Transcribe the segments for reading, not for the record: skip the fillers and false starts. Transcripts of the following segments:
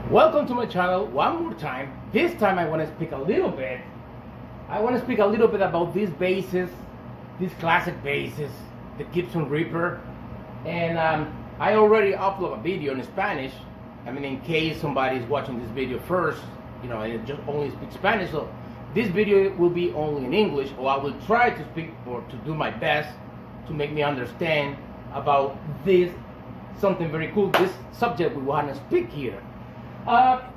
Welcome to my channel one more time. This time I want to speak a little bit about these basses, these classic basses, the Gibson Ripper. And I already uploaded a video in Spanish. I mean, in case somebody is watching this video first, you know, and just only speak Spanish. So this video will be only in English, or I will try to speak or to do my best to make me understand about this, something very cool, this subject we want to speak here.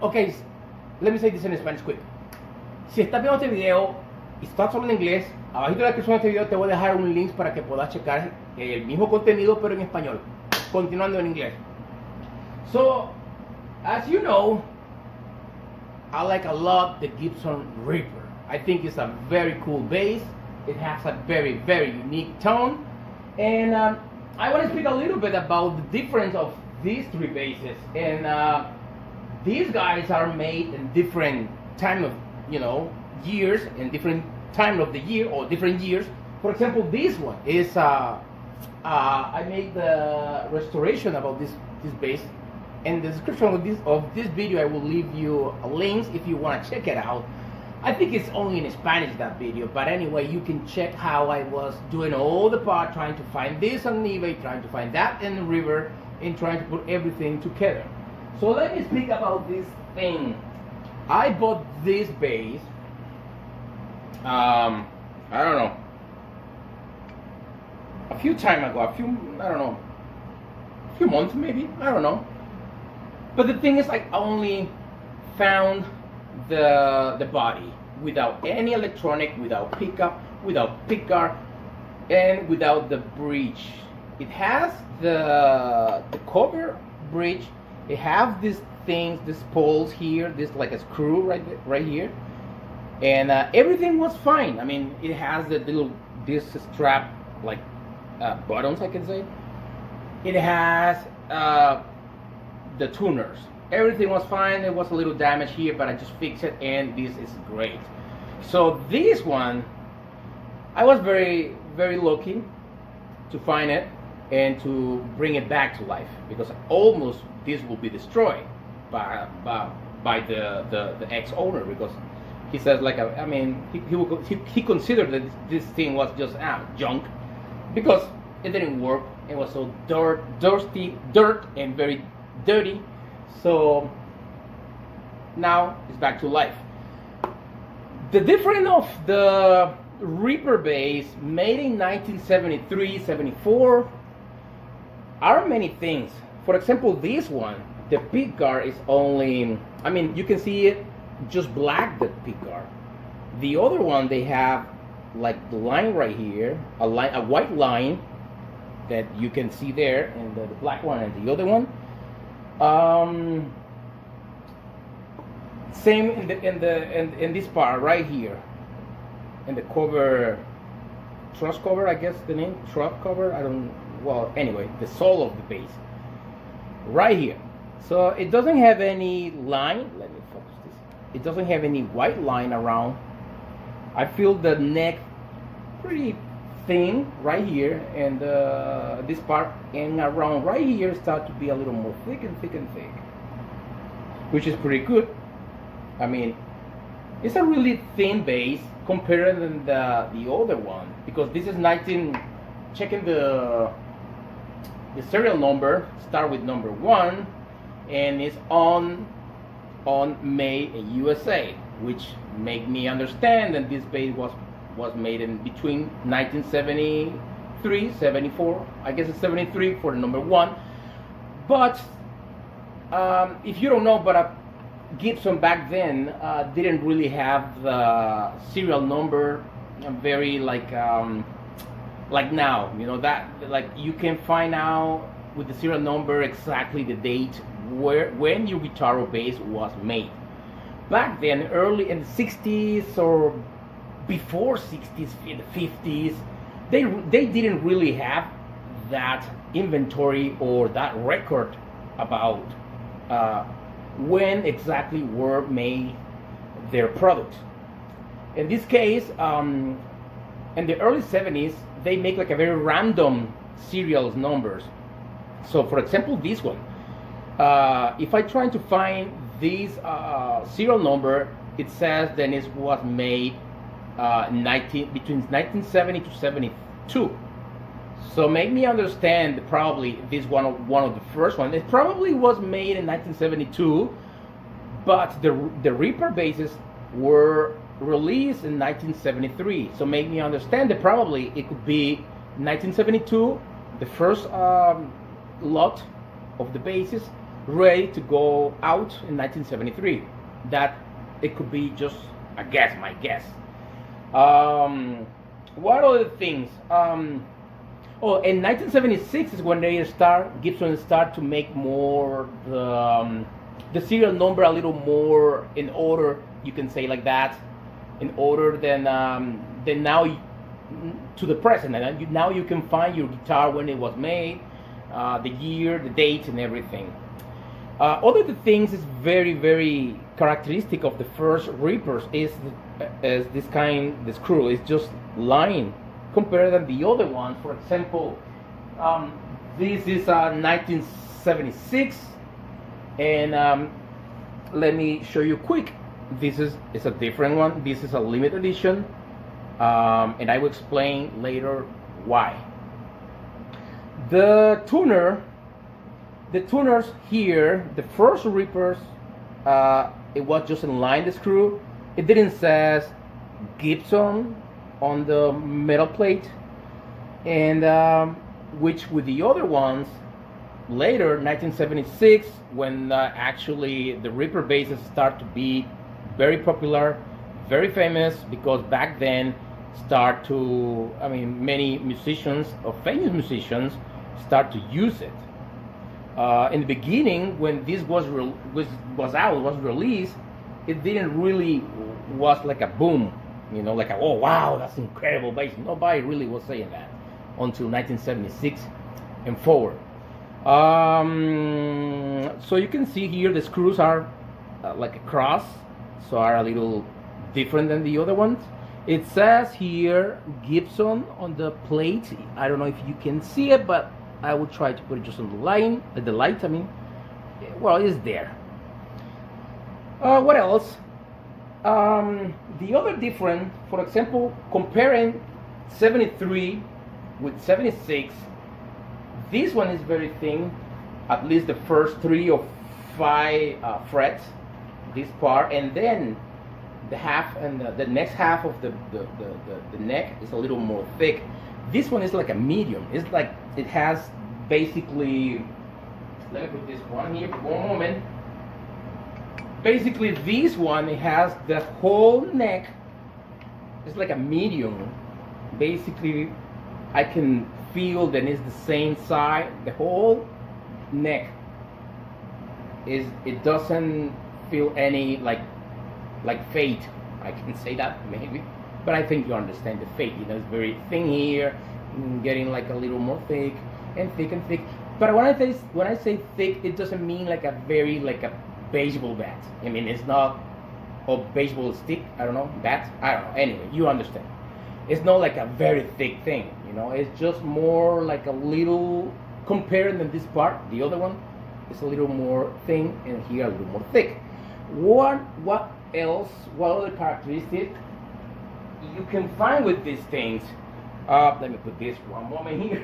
Okay, let me say this in Spanish quick. Si estás viendo este video y estás solo en inglés, abajo de la descripción de este video te voy a dejar un link para que puedas checar el mismo contenido pero en español, continuando en inglés. So, as you know, I like a lot the Gibson Ripper. I think it's a very cool bass. It has a very, very unique tone. And I want to speak a little bit about the difference of these three basses. And these guys are made in different time of, you know, years, in different time of the year or different years. For example, this one is I made the restoration about this bass. In the description of this video, I will leave you links if you want to check it out. I think it's only in Spanish, that video, but anyway, you can check how I was doing all the part, trying to find this on eBay, trying to find that in the river, and trying to put everything together. So let me speak about this thing. I bought this bass, I don't know, a few time ago, a few months maybe, I don't know. But the thing is, I only found the body without any electronic, without pickup, without pickguard, and without the bridge. It has the cover bridge. It has these things, these poles here, this like a screw right here, and everything was fine. I mean, it has the little this strap like buttons, I can say. It has the tuners. Everything was fine. There was a little damage here, but I just fixed it, and this is great. So this one, I was very, very lucky to find it and to bring it back to life, because almost this will be destroyed by the ex-owner, because he says, like, I mean, he considered that this thing was just junk, because it didn't work. It was so dirt and very dirty. So now it's back to life. The difference of the Ripper bass made in 1973-74 are many things. For example, this one, the pickguard is only, I mean, you can see it just black, the pickguard. The other one, they have like the line right here, a white line that you can see there, and the black one, and the other one. Same in this part right here, in the cover, truss cover, I guess the name, truss cover, I don't, well, anyway, the sole of the bass right here. So it doesn't have any line. Let me focus this. It doesn't have any white line around. I feel the neck pretty thin right here, and this part and around right here start to be a little more thick, which is pretty good. I mean, it's a really thin bass compared to the other one, because this is 19. Checking the serial number, start with number 1, and it's on made in USA, which make me understand that this bass was made in between 1973, 74. I guess it's 73 for the number 1. But if you don't know, but Gibson back then didn't really have the serial number very like now, you know, that like you can find out with the serial number exactly the date when your guitar or bass was made. Back then, early in the 60s or before 60s, in the 50s, they didn't really have that inventory or that record about when exactly were made their products. In this case, in the early 70s, they make like a very random serial numbers. So for example, this one, if I try to find this serial number, it says then it was made between 1970 to 72. So make me understand that probably this one of the first one. It probably was made in 1972, but the Reaper bases were released in 1973. So make me understand that probably it could be 1972, the first lot of the bases ready to go out in 1973. That it could be just a guess, my guess. What other things? Oh, in 1976 is when Gibson start to make more the serial number a little more in order, you can say like that, in order than now to the present. And now you can find your guitar when it was made, the year, the date, and everything. Other things is very, very characteristic of the first Reapers is this kind, the screw is just lying compared than the other ones. For example, this is 1976, and let me show you quick. This is a different one. This is a limited edition, and I will explain later why. The tuners here, the first Reapers, it was just in line the screw. It didn't says Gibson on the metal plate, and which with the other ones later, 1976, when actually the Reaper basses start to be very popular, very famous, because back then many musicians or famous musicians start to use it. In the beginning, when this was released, it didn't really was like a boom, like a, oh wow, that's incredible bass. Nobody really was saying that until 1976 and forward. So you can see here the screws are like a cross, so are a little different than the other ones. It says here Gibson on the plate. I don't know if you can see it, but I will try to put it just on the line, the light. Well, it's there. What else? The other different, for example, comparing 73 with 76, this one is very thin, at least the first 3 or 5 frets, this part, and then the half and the next half of the neck is a little more thick. This one is like a medium. It's like it has basically, let me put this one here for one moment. Basically this one, it has the whole neck, it's like a medium. Basically I can feel that it's the same side, the whole neck is, it doesn't feel any like fade. I can say that maybe, but I think you understand the fade. It's very thin here, getting like a little more thick and thick and thick. But when I say thick, it doesn't mean like a very like a baseball bat. It's not a baseball stick. I don't know, bat. I don't know. Anyway, you understand. It's not like a very thick thing. It's just more like a little, compared than this part, the other one is a little more thin, and here a little more thick. What else? What other characteristics you can find with these things? Let me put this one moment here.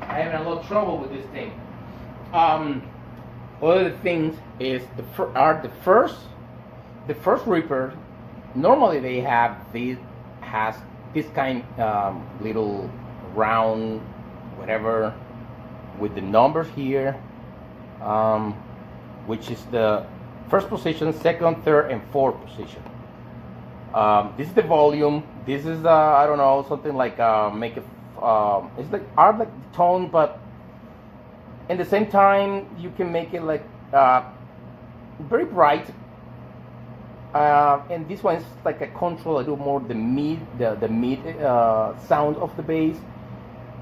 I'm having a lot of trouble with this thing. Other things is the first Reaper. Normally they have this kind little round whatever with the numbers here, which is the first position, second, third, and fourth position. This is the volume. This is I don't know, something like make it it's like art like tone, but at the same time you can make it like very bright. And this one is like a control, a little more the mid sound of the bass.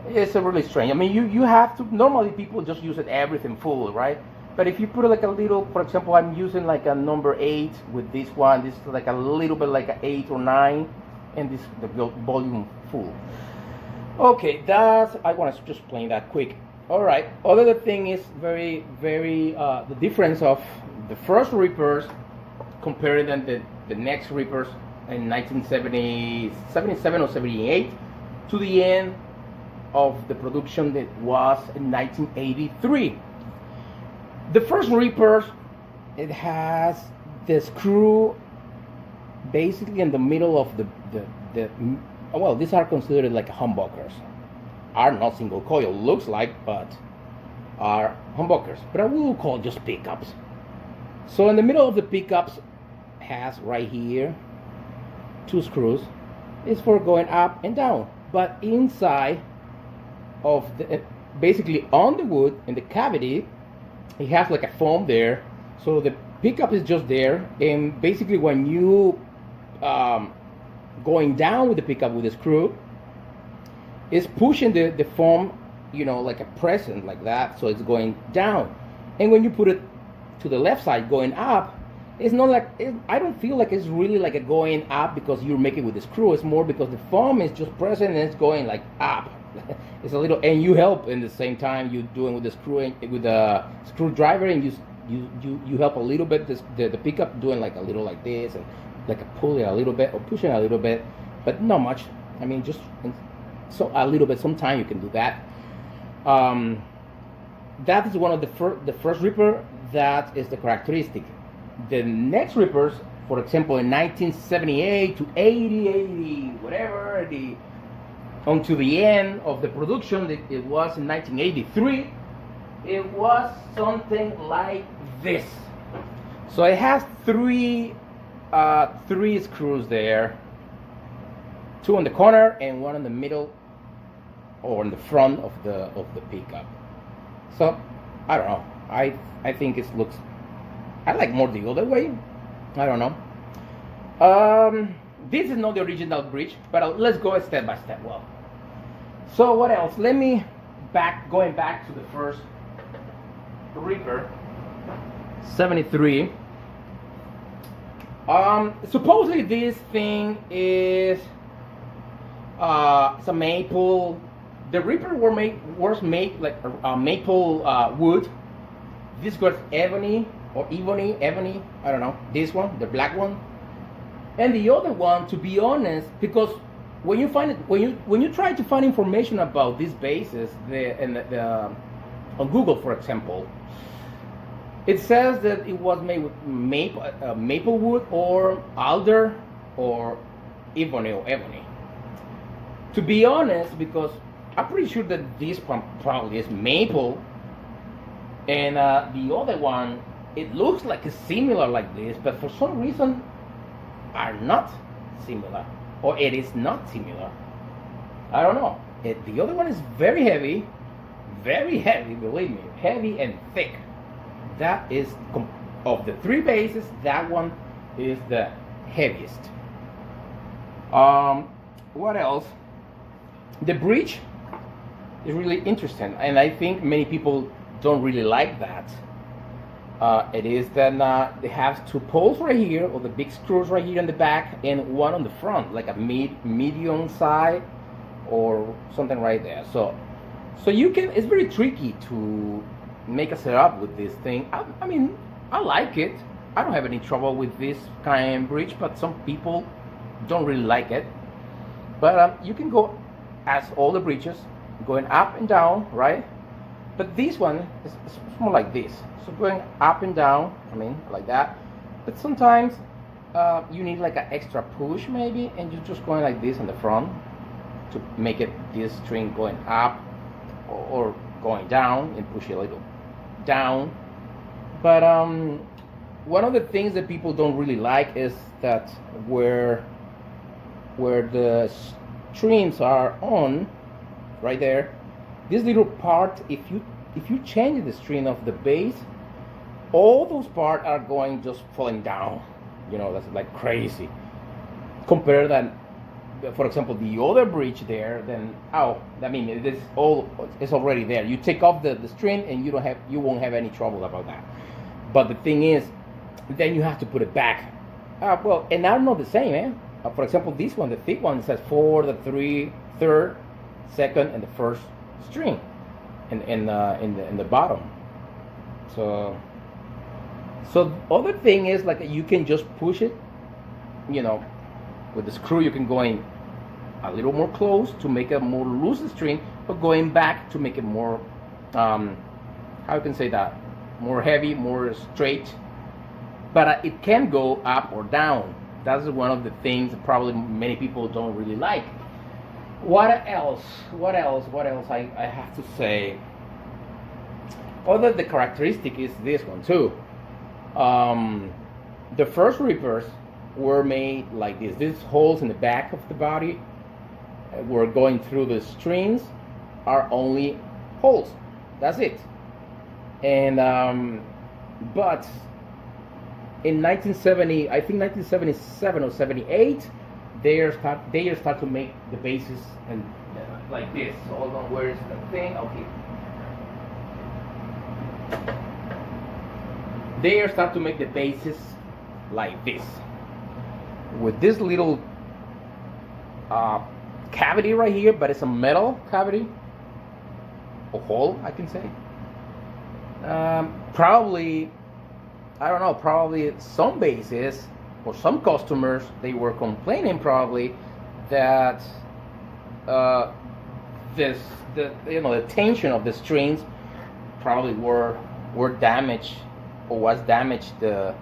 It's a really strange. You have to, normally people just use it everything full, right? But if you put it like a little, for example, I'm using like a number 8 with this one. This is like a little bit like an 8 or 9, and this the volume full. Okay, I want to just explain that quick. All right. Other thing is very, very the difference of the first Rippers compared than the next Rippers in 1970, 77 or 78 to the end of the production that was in 1983. The first Rippers, it has the screw basically in the middle of the well, these are considered like humbuckers. Are not single coil, looks like, but are humbuckers. But I will call just pickups. So in the middle of the pickups has right here 2 screws. It's for going up and down. But inside of the basically on the wood in the cavity, it has like a foam there. So the pickup is just there, and basically when you going down with the pickup with the screw, it's pushing the foam, you know, like a present like that, so it's going down. And when you put it to the left side going up, it's not like I don't feel like it's really like a going up because you're making with the screw. It's more because the foam is just present and it's going like up. It's a little, and you help in the same time you're doing with the screw with the screwdriver, and you help a little bit the pickup doing like a little like this, and like a pulling a little bit or pushing a little bit, but not much. I mean, just so a little bit. Sometimes you can do that. That is one of the first Ripper. That is the characteristic. The next Rippers, for example, in 1978 to 80, whatever, until the end of the production, it was in 1983. It was something like this. So it has three screws there, 2 on the corner and 1 in the middle or in the front of the pickup. So I don't know. I think it looks. I like more the other way. I don't know. This is not the original bridge, but let's go step by step. Well, so what else? Let me going back to the first Ripper, 73. Supposedly this thing is it's a maple. The Ripper was made like maple wood. This was ebony or ebony. I don't know. This one, the black one, and the other one. To be honest, because when you find it, when you try to find information about these bases, on Google, for example, it says that it was made with maple wood or alder or ebony. To be honest, because I'm pretty sure that this one probably is maple, and the other one, it looks like it's similar like this, but for some reason are not similar, or it is not similar. I don't know. The other one is very heavy, believe me, heavy and thick. That is, of the 3 bases, that one is the heaviest. What else? The bridge is really interesting, and I think many people don't really like that. It is that they have 2 poles right here, or the big screws right here in the back, and 1 on the front, like a medium side or something right there. So you can. It's very tricky to make a setup with this thing. I mean, I like it. I don't have any trouble with this kind of bridge, but some people don't really like it. But you can go as all the bridges, going up and down, right? But this one is more like this. So going up and down, I mean, like that. But sometimes you need like an extra push maybe, and you're just going like this on the front to make it this string going up or going down, and push it a little down. But one of the things that people don't really like is that where the strings are on, right there, this little part, if you change the string of the bass, all those parts are going just falling down. You know, that's like crazy. Compare that, for example, the other bridge there, then I mean, it's already there. You take off the string and you won't have any trouble about that. But the thing is, then you have to put it back. Well, and I'm not the same, eh? For example, this one, the thick one, says 4, the 3, 3rd, 2nd, and the 1st string. in the bottom. So other thing is like you can just push it, you know, with the screw you can go in a little more close to make a more loose string, but going back to make it more how you can say that, more heavy, more straight. But it can go up or down. That's one of the things that probably many people don't really like. What else I have to say? Other the characteristic is this one too. The first Rippers were made like this. These holes in the back of the body were going through the strings are only holes. That's it. And but in 1970, I think 1977 or 78, they start to make the bases and like this. Hold on, where is the thing? Okay. They start to make the bases like this, with this little cavity right here, but it's a metal cavity, a hole, I can say. Probably, I don't know, probably some bases or some customers, they were complaining probably that the tension of the strings probably were damaged, or was damaged the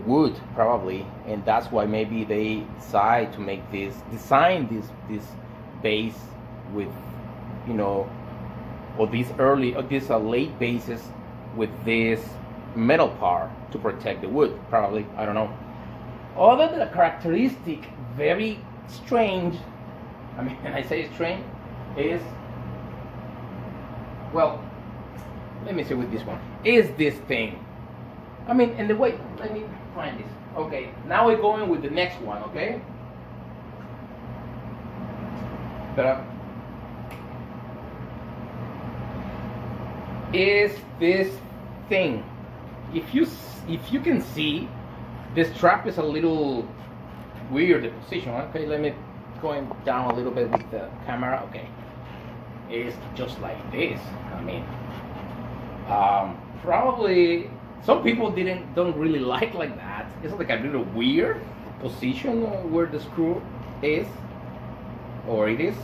wood probably, and that's why maybe they decided to make design this base with, you know, or these late bases with this metal part to protect the wood, probably, I don't know. Other than the characteristic, very strange, I mean, when I say strange, is, well, let me see with this one, is this thing. I mean, and the way, let me find this. Okay, now we're going with the next one, okay? But is this thing. If you can see, the strap is a little weird, the position. Okay, let me going down a little bit with the camera. Okay, it's just like this. I mean, probably some people don't really like that. It's like a little weird position where the screw is, or it is.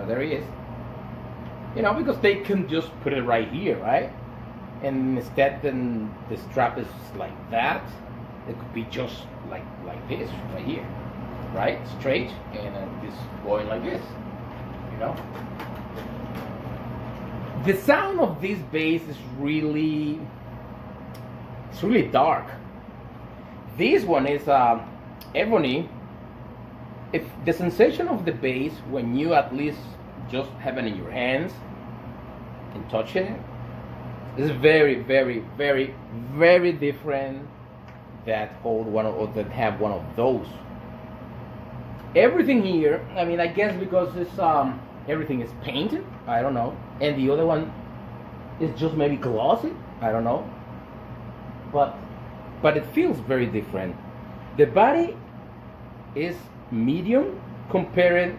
There it is. You know, because they can just put it right here, right? And instead, then the strap is like that. It could be just like this right here, right? Straight, and then this going like this. You know. The sound of this bass is really dark. This one is ebony. If the sensation of the bass, when you at least just have it in your hands and touch it, is very, very, very, very different that hold one or that have one of those. Everything here, I mean, I guess because it's everything is painted, I don't know, and the other one is just maybe glossy, I don't know, but it feels very different. The body is medium compared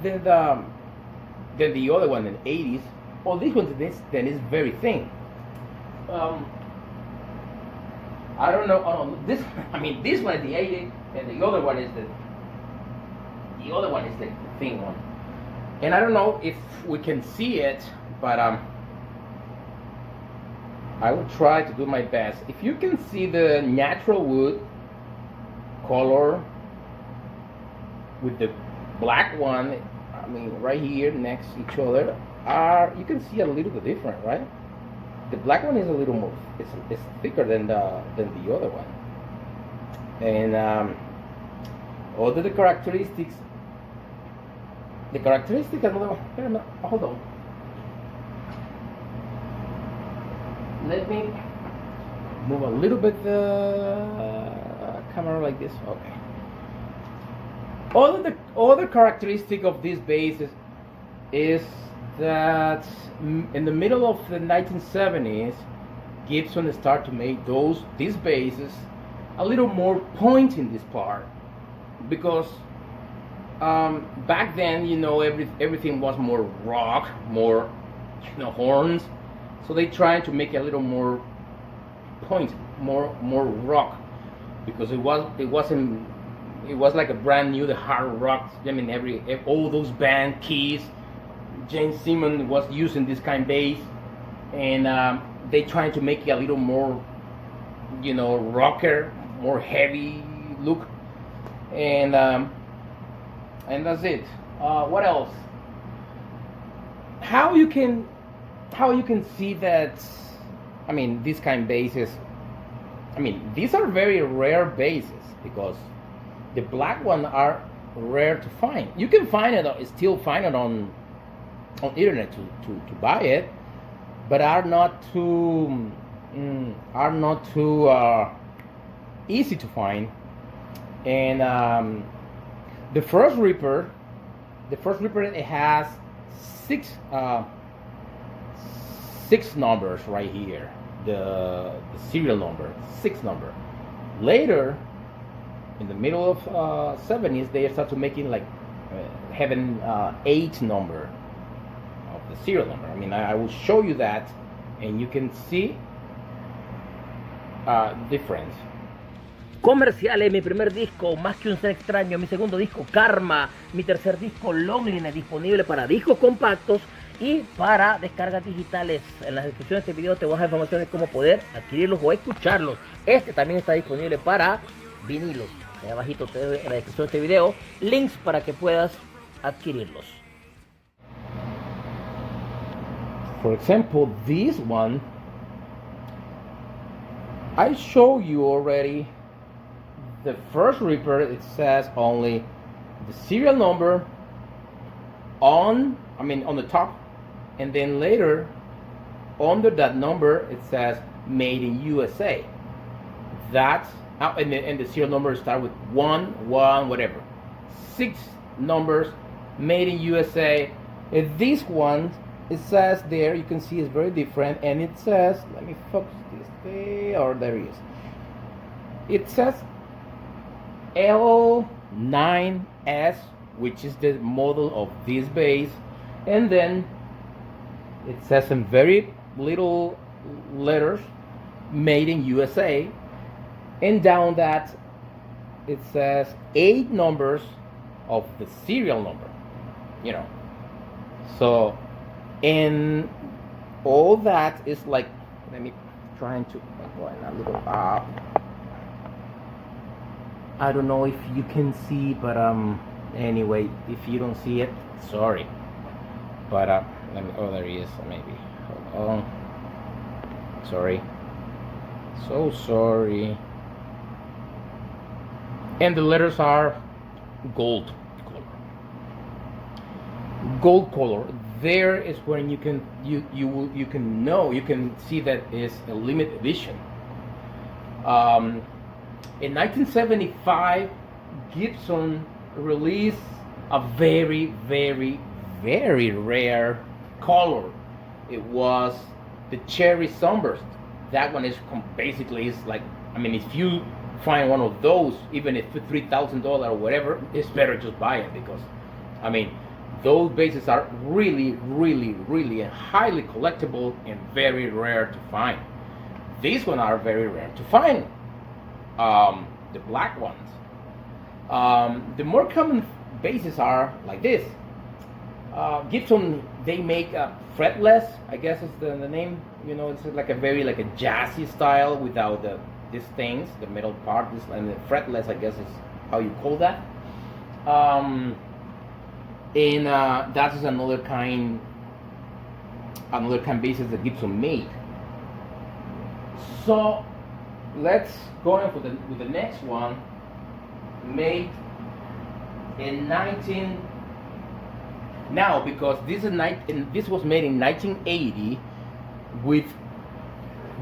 than the other one in the 80s. Well, this one then is very thin. I don't know. Oh, this, I mean, this one is the 80, and the other one is the thin one. And I don't know if we can see it, but I will try to do my best. If you can see the natural wood color with the black one, I mean, right here next to each other, you can see a little bit different, right? The black one is a little more, it's thicker than the other one. And all the characteristics. Another one. Hold on. Let me move a little bit the camera like this. Okay. All the characteristic of this bass is that in the middle of the 1970s, Gibson started to make these basses a little more point in this part, because Back then, everything was more rock, more, horns. So they tried to make it a little more point, more rock, because it was like a brand new, the hard rock. I mean, all those band keys, James Simmons was using this kind of bass, and they tried to make it a little more, rocker, more heavy look, and that's it. What else? How you can see that? I mean, these kind of basses. I mean, these are very rare basses, because the black ones are rare to find. You can still find it on internet to buy it, but are not too easy to find. And the first Ripper, it has six numbers right here. The serial number, 6 number. Later, in the middle of 70s, they started making having 8 number of the serial number. I mean, I will show you that, and you can see difference. Comerciales: mi primer disco, Más que un ser extraño; mi segundo disco, Karma; mi tercer disco, Loneliness, disponible para discos compactos y para descargas digitales. En la descripción de este video te voy a dejar información de cómo poder adquirirlos o escucharlos. Este también está disponible para vinilos. Ahí abajito te doy en la descripción de este video links para que puedas adquirirlos. For example, this one, I show you already. The first Ripper, it says only the serial number on the top, and then later under that number it says made in USA. That's and the serial number start with 1 whatever. 6 numbers, made in USA. And this one, it says there, you can see it's very different, and it says, let me focus this way, or there it is. It says L-9S, which is the model of this bass, and then it says in very little letters, made in USA, and down that it says 8 numbers of the serial number, so, and all that is like, let me trying to go a little up. I don't know if you can see, but anyway, if you don't see it, sorry. But let me. Oh, there he is. Maybe. Hold on. Sorry. So sorry. And the letters are gold color. Gold color. There is when you can see that is a limited edition. In 1975, Gibson released a very, very, very rare color. It was the cherry Sunburst. That one is basically like, if you find one of those, even if for $3,000 or whatever, it's better just buy it, because those basses are really, really, really highly collectible and very rare to find. These ones are very rare to find. The black ones. The more common basses are like this. Gibson, they make fretless, I guess is the name. It's like a very like a jazzy style without these things, the middle part, and the fretless, I guess is how you call that. And that is another kind basses that Gibson made. So let's go on with the next one, made in now, because this was made in 1980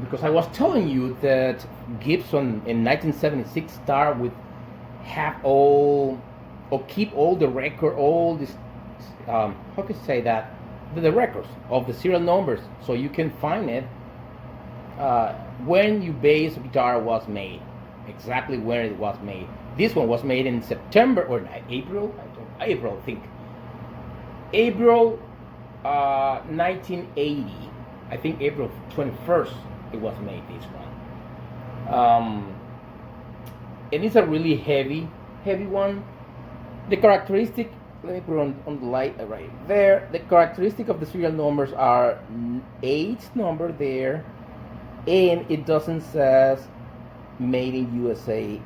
because I was telling you that Gibson in 1976 started with keep all the record, all this how can you say that, the records of the serial numbers, so you can find it when your bass guitar was made, exactly when it was made. This one was made in September or April, April, I think. April 1980. I think April 21st it was made, this one. And it's a really heavy one. The characteristic, let me put on the light right there. The characteristic of the serial numbers are 8 number there, and it doesn't says made in USA,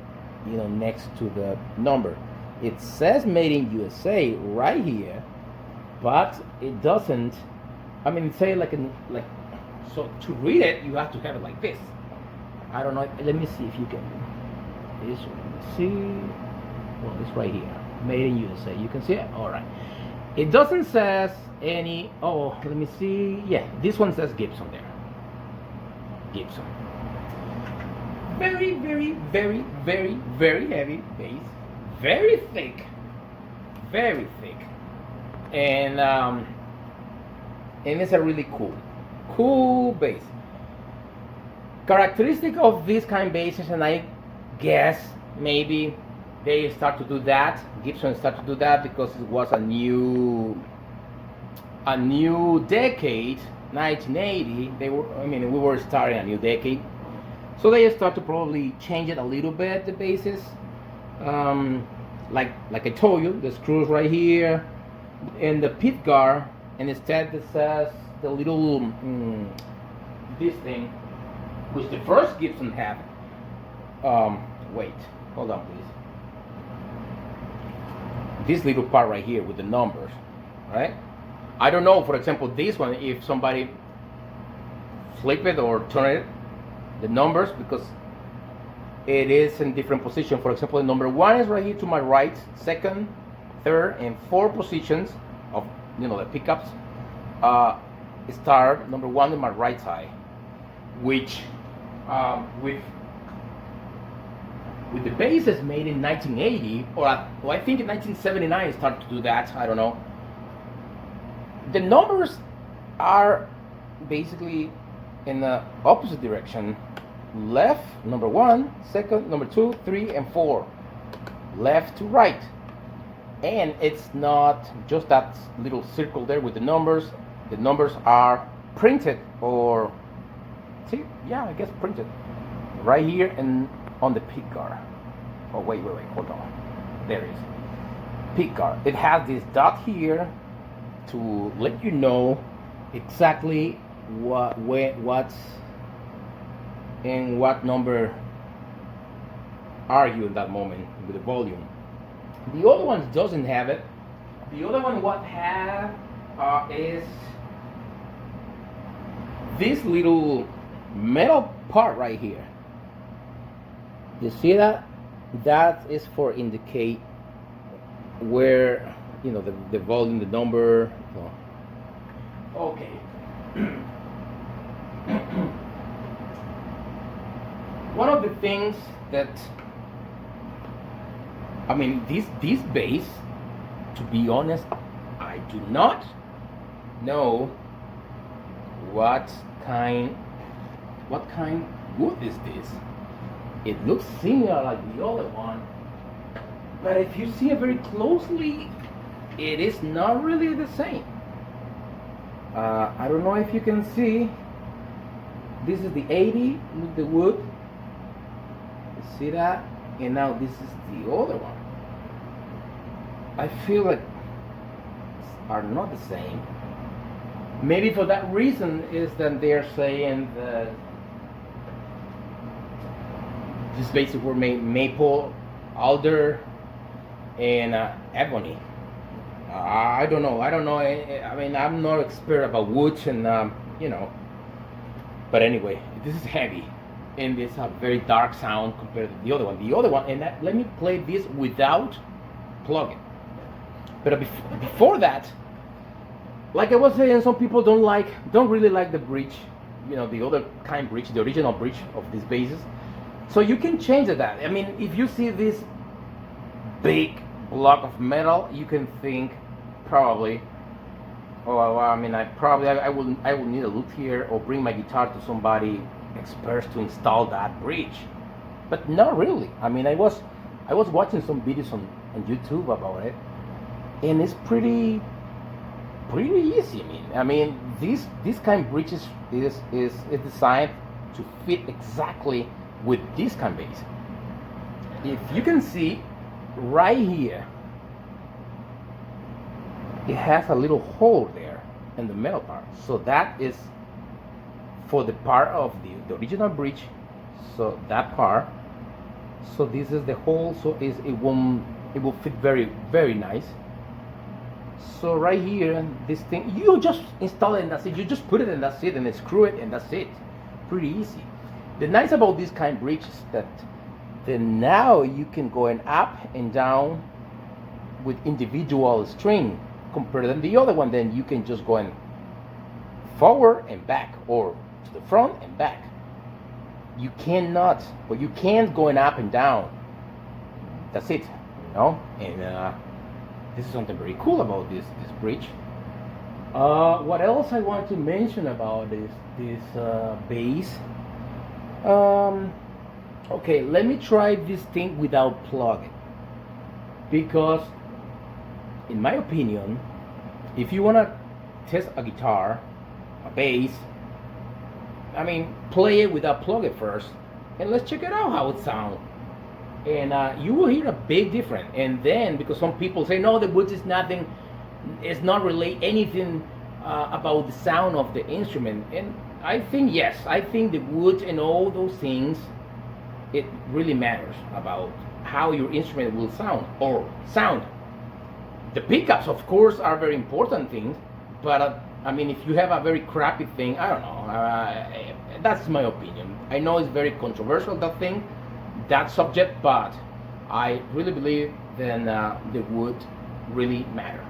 next to the number. It says made in USA right here, but it doesn't. I mean, it say so to read it, you have to have it like this. I don't know. Let me see if you can. This one. Let me see. Well, it's right here. Made in USA. You can see it. All right. It doesn't says any. Oh, let me see. Yeah, this one says Gibson there. Gibson. Very, very, very, very, very heavy bass. Very thick. Very thick. And it's a really cool bass. Characteristic of this kind of basses, and I guess maybe they start to do that. Gibson start to do that because it was a new decade, 1980. We were starting a new decade, so they start to probably change it a little bit, the basses. Like I told you, the screws right here, and the pit guard, and instead it says the little this thing, which the first Gibson had. Wait, hold on please. This little part right here with the numbers, right? I don't know, for example, this one, if somebody flip it or turn it, the numbers, because it is in different position. For example, the number 1 is right here to my right, second, third, and fourth positions of the pickups. Start number 1 in my right side, which with the basses made in 1980, or I think in 1979 it started to do that. I don't know. The numbers are basically in the opposite direction. Left, number 1, second, number 2, 3, and 4. Left to right. And it's not just that little circle there with the numbers. The numbers are printed, or see, yeah, I guess printed right here and on the pick guard. Oh wait, hold on. There it is. Pick guard. It has this dot here to let you know exactly what's and what number are you in that moment with the volume. The other one doesn't have it. The other one what have is this little metal part right here. You see that? That is for indicate where the volume, the number. Okay. One of the things that this bass, to be honest, I do not know what kind wood is this. It looks similar like the other one, but if you see it very closely, it is not really the same. I don't know if you can see. This is the 80, look the wood. You see that? And now this is the other one. I feel like are not the same. Maybe for that reason is that they're saying that this basically were made maple, alder, and ebony. I don't know. I'm not expert about wood, and But anyway, this is heavy, and it's a very dark sound compared to the other one. The other one, and let me play this without plugging. But before that, like I was saying, some people don't really like the bridge, the other kind bridge, the original bridge of these basses. So you can change that. If you see this big block of metal, you can think probably, I will need to look here or bring my guitar to somebody experts to install that bridge. But not really. I was watching some videos on YouTube about it, and it's pretty easy. I mean this kind of bridge is designed to fit exactly with this kind of bass. If you can see right here, it has a little hole there in the metal part, so that is for the part of the original bridge. So that part, so this is the hole, so it will fit very nice. So right here, this thing, you just install it and that's it. You just put it and that's it, and then screw it and that's it. Pretty easy. The nice about this kind of bridge is that then now you can go up and down with individual string compared to the other one. Then you can just go in forward and back, or to the front and back. You cannot, but you can't go up and down. That's it, you know. And this is something very cool about this bridge. What else I want to mention about this bass? Okay, let me try this thing without plugging, because in my opinion, if you want to test a guitar, a bass, I mean, play it without plugging first, and let's check it out how it sounds. And you will hear a big difference. And then, because some people say no, the woods is nothing, it's not relate anything about the sound of the instrument, and I think yes, I think the wood and all those things, it really matters about how your instrument will sound or sound. The pickups, of course, are very important things, but I mean, if you have a very crappy thing, I don't know. That's my opinion. I know it's very controversial, that subject, but I really believe then the wood really matter.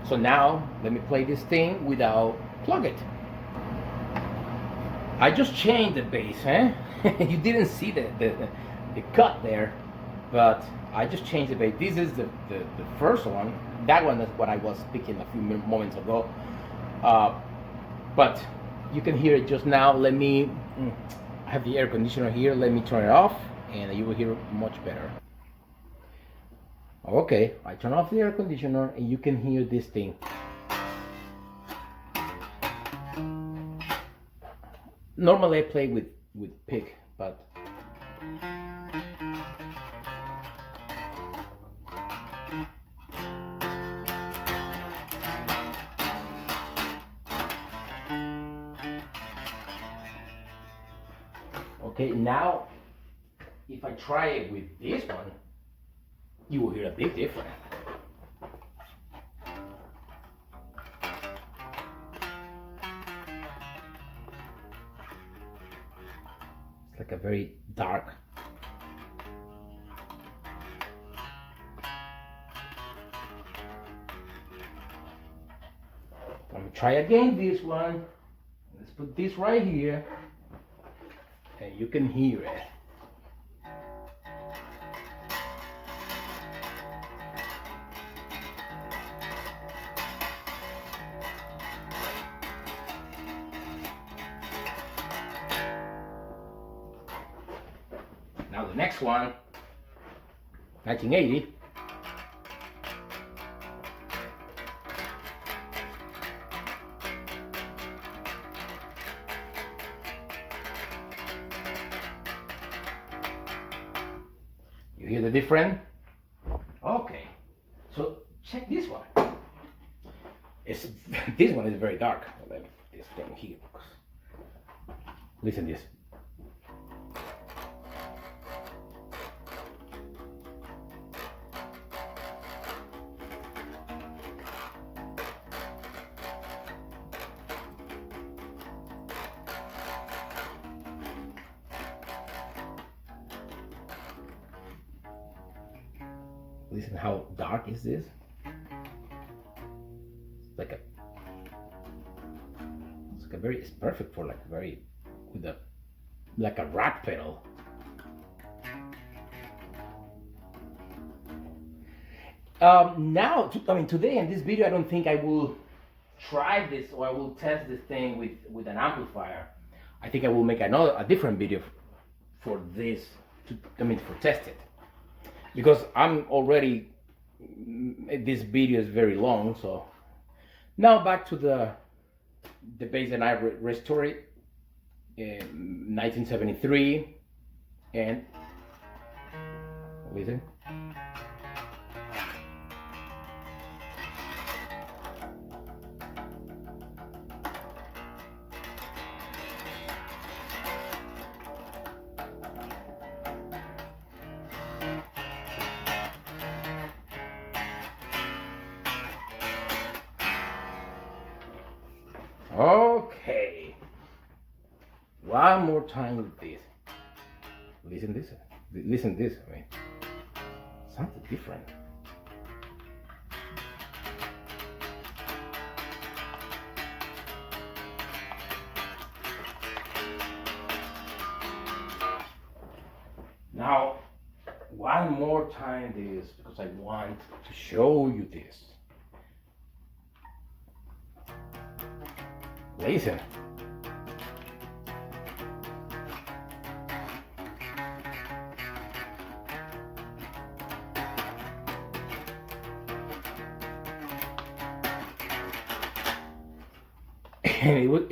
So now let me play this thing without plug it. I just changed the bass, huh? You didn't see the cut there, but I just changed the bass. This is the first one. That one is what I was speaking a few moments ago. But you can hear it just now. Let me, I have the air conditioner here. Let me turn it off and you will hear it much better. Okay, I turn off the air conditioner and you can hear this thing. Normally I play with pick, but okay, now if I try it with this one, you will hear a big difference. It's like a very dark. Let me try again this one. Let's put this right here and you can hear it. Now the next one, 1980. You hear the difference? Okay, so check this one. This one is very dark. Let me put this thing here. Listen to this. Listen how dark is this? It's perfect for like very, with a, like a rock pedal. Now, today in this video, I don't think I will try this or I will test this thing with an amplifier. I think I will make a different video for this, for test it. Because I'm already this video is very long, so now back to the bass that I restored in 1973, and listen. Okay, one more time with this. Listen this. Listen this. I mean, something different. Now, one more time this, because I want to show you this. Listen.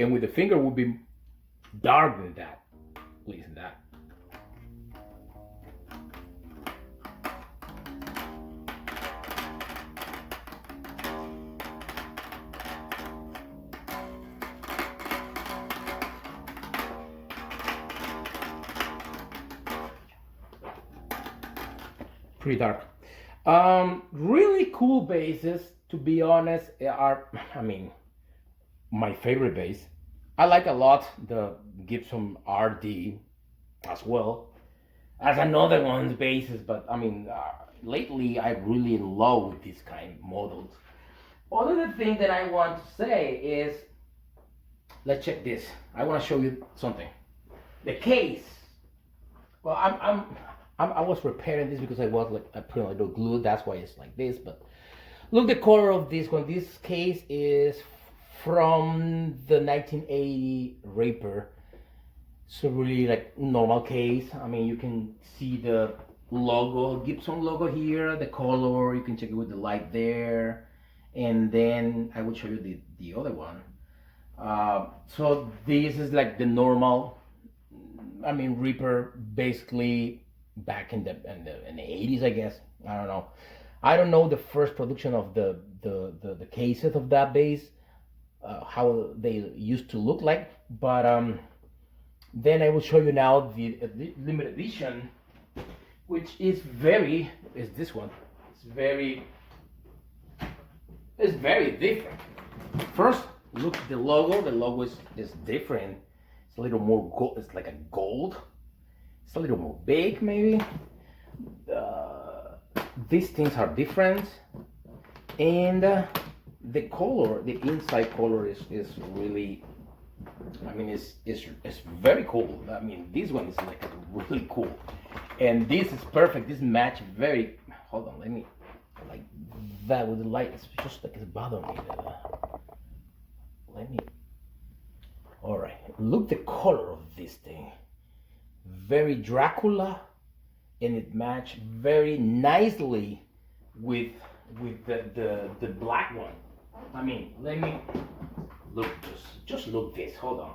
And with the finger would be darker than that. Listen that. Pretty dark. Really cool basses, to be honest, are, I mean, my favorite bass. I like a lot the Gibson RD as well as another one's basses, but I mean, lately I'm really in love with these kind of models. Other thing that I want to say is, let's check this. I want to show you something. The case. Well, I was preparing this because I was like, I put a little glue, that's why it's like this, but look the color of this one. This case is from the 1980 Ripper. So really like normal case. I mean, you can see the logo, Gibson logo here, the color, you can check it with the light there. And then I will show you the other one. So this is like the normal, I mean, Ripper, basically back in the 80s, I guess. I don't know. I don't know the first production of the cases of that bass, how they used to look like, but then I will show you now the limited edition, which is this one. It's very different. First, look at the logo. The logo is different. It's a little more gold. It's like a gold. It's a little more big, maybe. These things are different, and the color, the inside color is really, I mean, it's very cool. I mean, this one is like really cool, and this is perfect. This match very. Hold on, let me like that with the light. It's just like it's bothering me. Let me. All right, look the color of this thing. Very Dracula, and it matched very nicely with the black one. I mean, let me look, just look this. Hold on.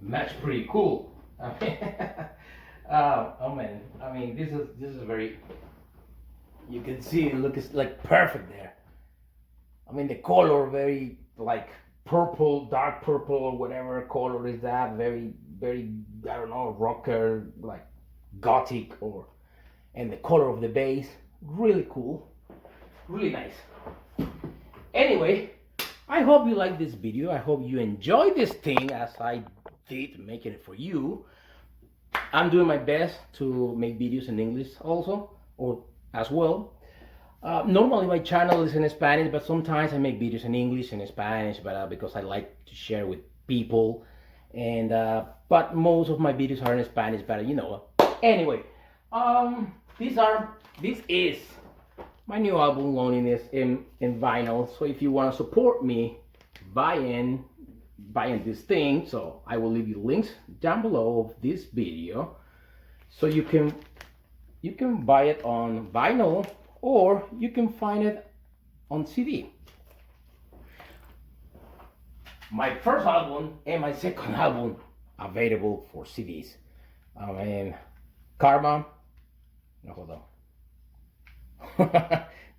Match pretty cool. I mean, oh man, I mean, this is very. You can see it looks like perfect there. I mean, the color very like purple, dark purple or whatever color is that. Very, I don't know, rocker, like gothic, or, and the color of the bass, really cool, really nice. Anyway, I hope you like this video. I hope you enjoy this thing as I did making it for you. I'm doing my best to make videos in English also, or as well. Normally my channel is in Spanish, but sometimes I make videos in English and in Spanish, but this I like to share with people. And but most of my videos are in Spanish, but you know. Anyway, this is my new album, Loneliness, in vinyl. So if you want to support me buying this thing, so I will leave you links down below of this video, so you can you can buy it on vinyl or you can find it on CD. My first album and my second album available for CDs. I mean, Karma. No, hold on.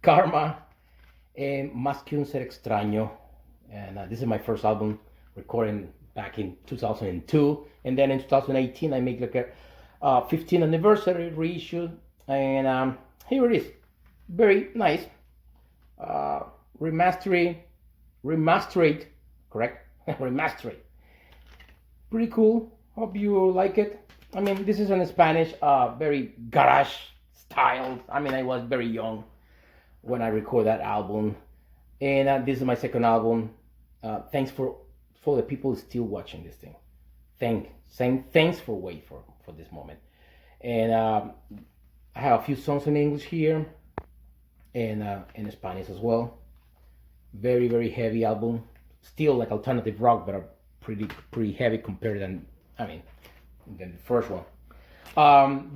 Karma and Que Un Ser Extraño. And this is my first album recording back in 2002. And then in 2018, I make like a 15th anniversary reissue. And here it is. Very nice. Remastered, correct? Remastered. Pretty cool. Hope you like it. I mean, this is in Spanish, very garage style. I mean, I was very young when I recorded that album. And this is my second album. Thanks for the people still watching this thing. Thanks for waiting for this moment. And I have a few songs in English here and in Spanish as well. Very, very heavy album. Still like alternative rock, but pretty heavy compared than the first one.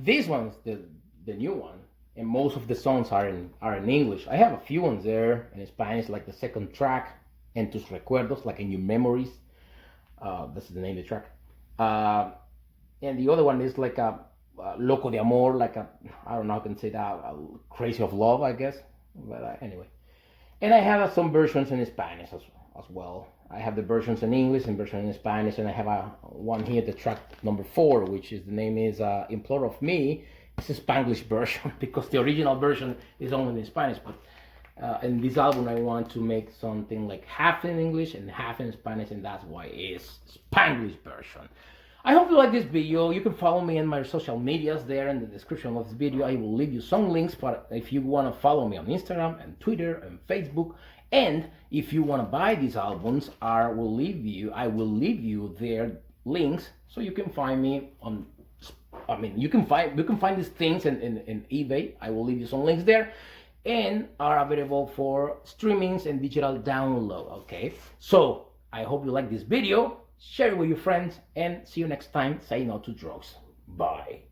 This one's the new one, and most of the songs are in English. I have a few ones there in Spanish, like the second track, En Tus Recuerdos, like in Your Memories. This is the name of the track. And the other one is like a Loco de Amor, like I don't know how I can say that, Crazy of Love, I guess. But anyway. And I have some versions in Spanish as well. I have the versions in English and version in Spanish, and I have one here, the track number 4, which is the name is Implore of Me. It's a Spanglish version because the original version is only in Spanish. But in this album, I want to make something like half in English and half in Spanish, and that's why it's Spanglish version. I hope you like this video. You can follow me in my social medias there in the description of this video. I will leave you some links for if you want to follow me on Instagram and Twitter and Facebook. And if you want to buy these albums, I will leave you their links so you can find me on. You can find these things in eBay. I will leave you some links there, and are available for streamings and digital download. Okay, so I hope you like this video. Share it with your friends, and see you next time. Say no to drugs. Bye.